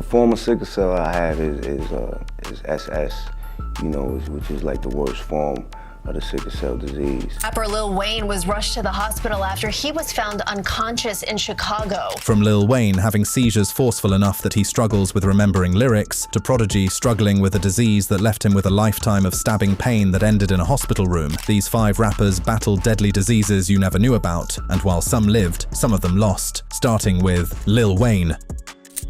The form of sickle cell I have is SS, which is like the worst form of the sickle cell disease. Rapper Lil Wayne was rushed to the hospital after he was found unconscious in Chicago. From Lil Wayne having seizures forceful enough that he struggles with remembering lyrics, to Prodigy struggling with a disease that left him with a lifetime of stabbing pain that ended in a hospital room, these 5 rappers battled deadly diseases you never knew about, and while some lived, some of them lost, starting with Lil Wayne.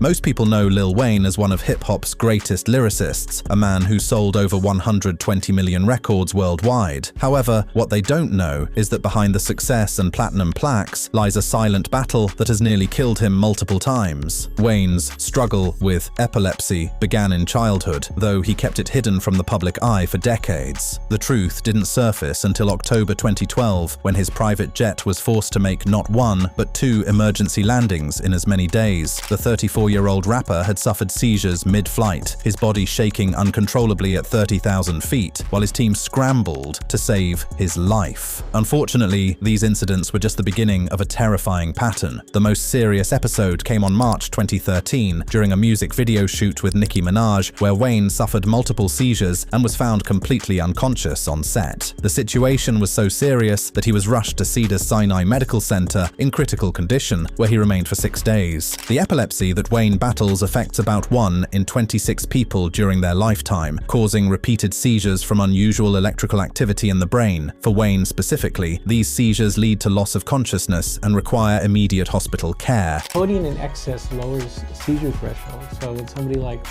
Most people know Lil Wayne as one of hip-hop's greatest lyricists, a man who sold over 120 million records worldwide. However, what they don't know is that behind the success and platinum plaques lies a silent battle that has nearly killed him multiple times. Wayne's struggle with epilepsy began in childhood, though he kept it hidden from the public eye for decades. The truth didn't surface until October 2012, when his private jet was forced to make not 1, but 2 emergency landings in as many days. The 34-year-old rapper had suffered seizures mid-flight, his body shaking uncontrollably at 30,000 feet, while his team scrambled to save his life. Unfortunately, these incidents were just the beginning of a terrifying pattern. The most serious episode came on March 2013 during a music video shoot with Nicki Minaj, where Wayne suffered multiple seizures and was found completely unconscious on set. The situation was so serious that he was rushed to Cedars-Sinai Medical Center in critical condition, where he remained for 6 days. The epilepsy that Wayne battles affects about 1 in 26 people during their lifetime, causing repeated seizures from unusual electrical activity in the brain. For Wayne specifically, these seizures lead to loss of consciousness and require immediate hospital care. Codeine in excess lowers seizure threshold, so with somebody like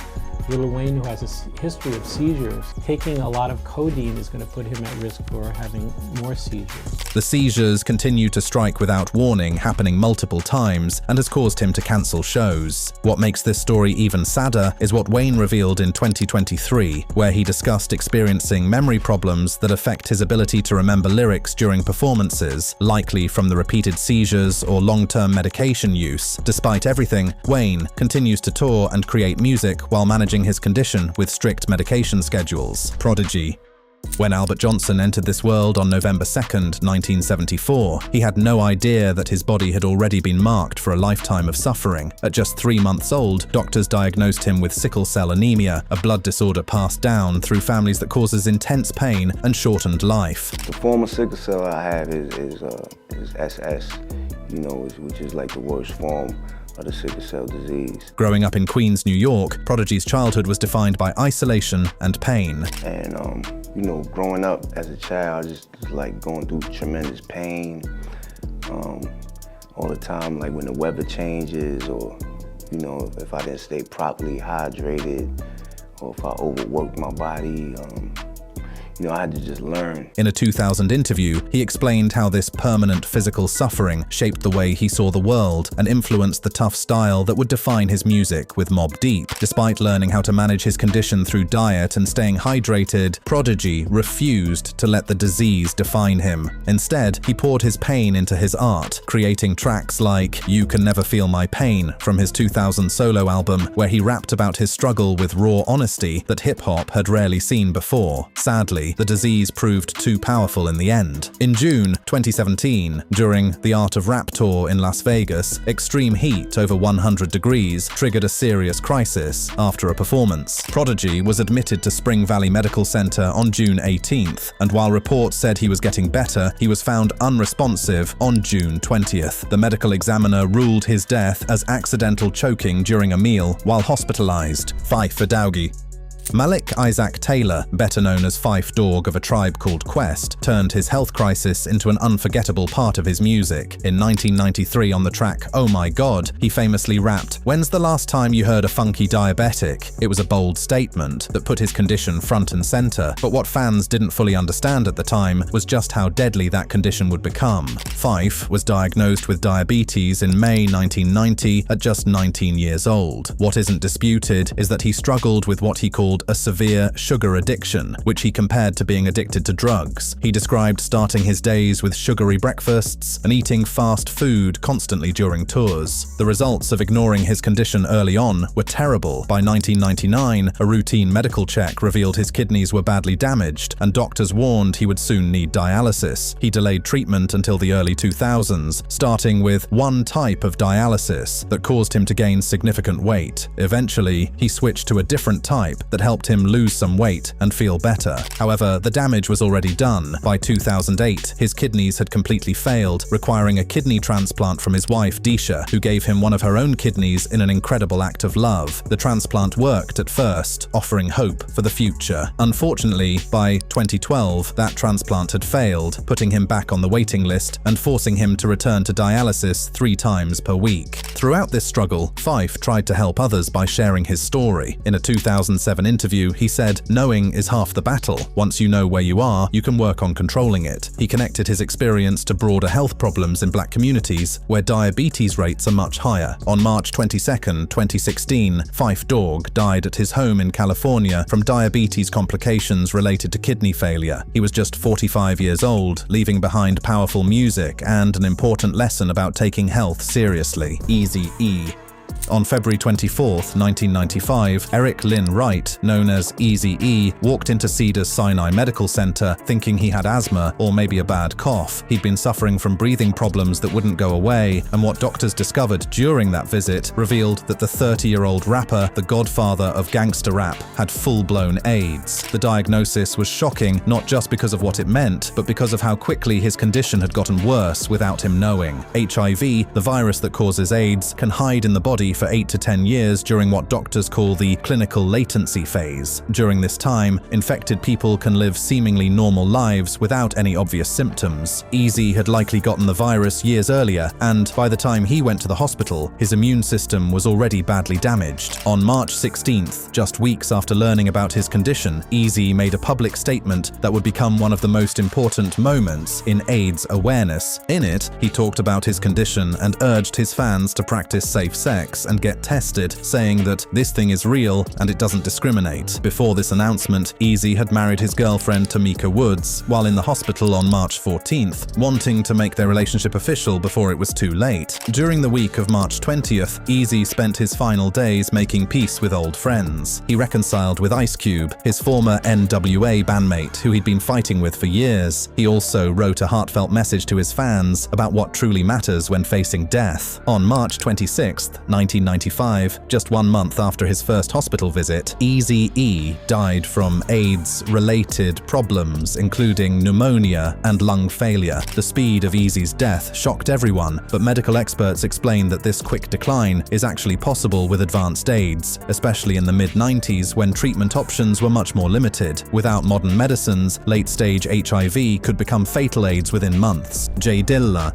Lil Wayne, who has a history of seizures, taking a lot of codeine is going to put him at risk for having more seizures. The seizures continue to strike without warning, happening multiple times, and has caused him to cancel shows. What makes this story even sadder is what Wayne revealed in 2023, where he discussed experiencing memory problems that affect his ability to remember lyrics during performances, likely from the repeated seizures or long-term medication use. Despite everything, Wayne continues to tour and create music while managing his condition with strict medication schedules. Prodigy. When Albert Johnson entered this world on November 2nd, 1974, he had no idea that his body had already been marked for a lifetime of suffering. At just 3 months old, doctors diagnosed him with sickle cell anemia, a blood disorder passed down through families that causes intense pain and shortened life. The form of sickle cell I have is SS, which is like the worst form of the sickle cell disease. Growing up in Queens, New York, Prodigy's childhood was defined by isolation and pain. And, growing up as a child, just like going through tremendous pain all the time, like when the weather changes or, if I didn't stay properly hydrated or if I overworked my body. I had to just learn. In a 2000 interview, he explained how this permanent physical suffering shaped the way he saw the world and influenced the tough style that would define his music with Mobb Deep. Despite learning how to manage his condition through diet and staying hydrated, Prodigy refused to let the disease define him. Instead, he poured his pain into his art, creating tracks like You Can Never Feel My Pain from his 2000 solo album, where he rapped about his struggle with raw honesty that hip-hop had rarely seen before. Sadly, the disease proved too powerful in the end. In June 2017, during the Art of Rap tour in Las Vegas, extreme heat over 100 degrees triggered a serious crisis after a performance. Prodigy was admitted to Spring Valley Medical Center on June 18th, and while reports said he was getting better, he was found unresponsive on June 20th. The medical examiner ruled his death as accidental choking during a meal while hospitalized. Phife for Dowgie. Malik Isaac Taylor, better known as Phife Dawg of A Tribe Called Quest, turned his health crisis into an unforgettable part of his music. In 1993 on the track Oh My God, he famously rapped, "When's the last time you heard a funky diabetic?" It was a bold statement that put his condition front and center, but what fans didn't fully understand at the time was just how deadly that condition would become. Phife was diagnosed with diabetes in May 1990 at just 19 years old. What isn't disputed is that he struggled with what he called called a severe sugar addiction, which he compared to being addicted to drugs. He described starting his days with sugary breakfasts and eating fast food constantly during tours. The results of ignoring his condition early on were terrible. By 1999, a routine medical check revealed his kidneys were badly damaged, and doctors warned he would soon need dialysis. He delayed treatment until the early 2000s, starting with one type of dialysis that caused him to gain significant weight. Eventually, he switched to a different type that helped him lose some weight and feel better. However, the damage was already done. By 2008, his kidneys had completely failed, requiring a kidney transplant from his wife, Disha, who gave him one of her own kidneys in an incredible act of love. The transplant worked at first, offering hope for the future. Unfortunately, by 2012, that transplant had failed, putting him back on the waiting list and forcing him to return to dialysis 3 times per week. Throughout this struggle, Fife tried to help others by sharing his story. In a 2007 interview, he said, "Knowing is half the battle. Once you know where you are, you can work on controlling it." He connected his experience to broader health problems in black communities where diabetes rates are much higher. On March 22, 2016, Fife Dog died at his home in California from diabetes complications related to kidney failure. He was just 45 years old, leaving behind powerful music and an important lesson about taking health seriously. Eazy-E. On February 24, 1995, Eric Lynn Wright, known as Eazy-E, walked into Cedars-Sinai Medical Center thinking he had asthma or maybe a bad cough. He'd been suffering from breathing problems that wouldn't go away, and what doctors discovered during that visit revealed that the 30-year-old rapper, the godfather of gangster rap, had full-blown AIDS. The diagnosis was shocking, not just because of what it meant, but because of how quickly his condition had gotten worse without him knowing. HIV, the virus that causes AIDS, can hide in the body for 8 to 10 years during what doctors call the clinical latency phase. During this time, infected people can live seemingly normal lives without any obvious symptoms. Eazy had likely gotten the virus years earlier, and by the time he went to the hospital, his immune system was already badly damaged. On March 16th, just weeks after learning about his condition, Eazy made a public statement that would become one of the most important moments in AIDS awareness. In it, he talked about his condition and urged his fans to practice safe sex and get tested, saying that this thing is real and it doesn't discriminate. Before this announcement, Eazy had married his girlfriend Tamika Woods while in the hospital on March 14th, wanting to make their relationship official before it was too late. During the week of March 20th, Eazy spent his final days making peace with old friends. He reconciled with Ice Cube, his former NWA bandmate who he'd been fighting with for years. He also wrote a heartfelt message to his fans about what truly matters when facing death. On March 26th, 1995, just 1 month after his first hospital visit, Eazy-E died from AIDS-related problems, including pneumonia and lung failure. The speed of Eazy's death shocked everyone, but medical experts explain that this quick decline is actually possible with advanced AIDS, especially in the mid-90s when treatment options were much more limited. Without modern medicines, late-stage HIV could become fatal AIDS within months. J Dilla,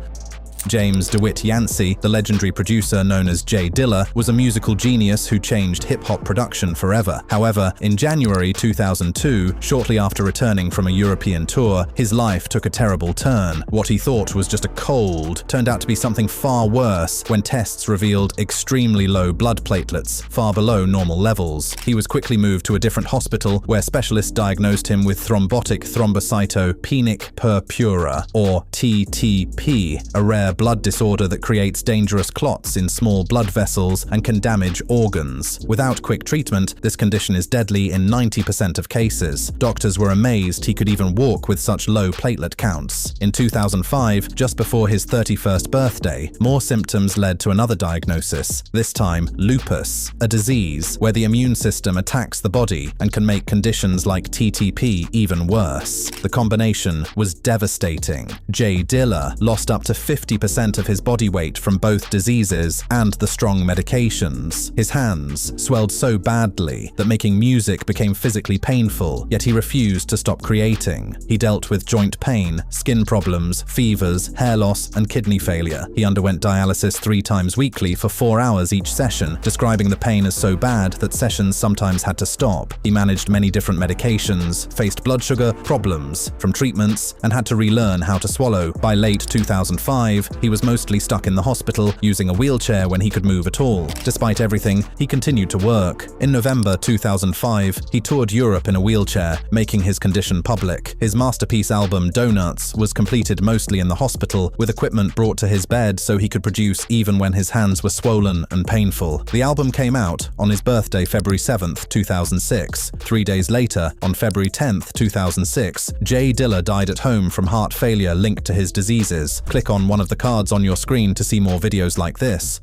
James DeWitt Yancey, the legendary producer known as J Dilla, was a musical genius who changed hip-hop production forever. However, in January 2002, shortly after returning from a European tour, his life took a terrible turn. What he thought was just a cold turned out to be something far worse when tests revealed extremely low blood platelets, far below normal levels. He was quickly moved to a different hospital where specialists diagnosed him with thrombotic thrombocytopenic purpura, or TTP, a rare blood disorder that creates dangerous clots in small blood vessels and can damage organs. Without quick treatment, this condition is deadly in 90% of cases. Doctors were amazed he could even walk with such low platelet counts. In 2005, just before his 31st birthday, more symptoms led to another diagnosis, this time lupus, a disease where the immune system attacks the body and can make conditions like TTP even worse. The combination was devastating. J Dilla lost up to 50% of his body weight from both diseases and the strong medications. His hands swelled so badly that making music became physically painful, yet he refused to stop creating. He dealt with joint pain, skin problems, fevers, hair loss, and kidney failure. He underwent dialysis 3 times weekly for 4 hours each session, describing the pain as so bad that sessions sometimes had to stop. He managed many different medications, faced blood sugar problems from treatments, and had to relearn how to swallow. By late 2005, 2005, he was mostly stuck in the hospital, using a wheelchair when he could move at all. Despite everything, he continued to work. In November 2005, he toured Europe in a wheelchair, making his condition public. His masterpiece album, Donuts, was completed mostly in the hospital, with equipment brought to his bed so he could produce even when his hands were swollen and painful. The album came out on his birthday, February 7th, 2006. 3 days later, on February 10th, 2006, Jay Dilla died at home from heart failure linked to his diseases. Click on one of the cards on your screen to see more videos like this.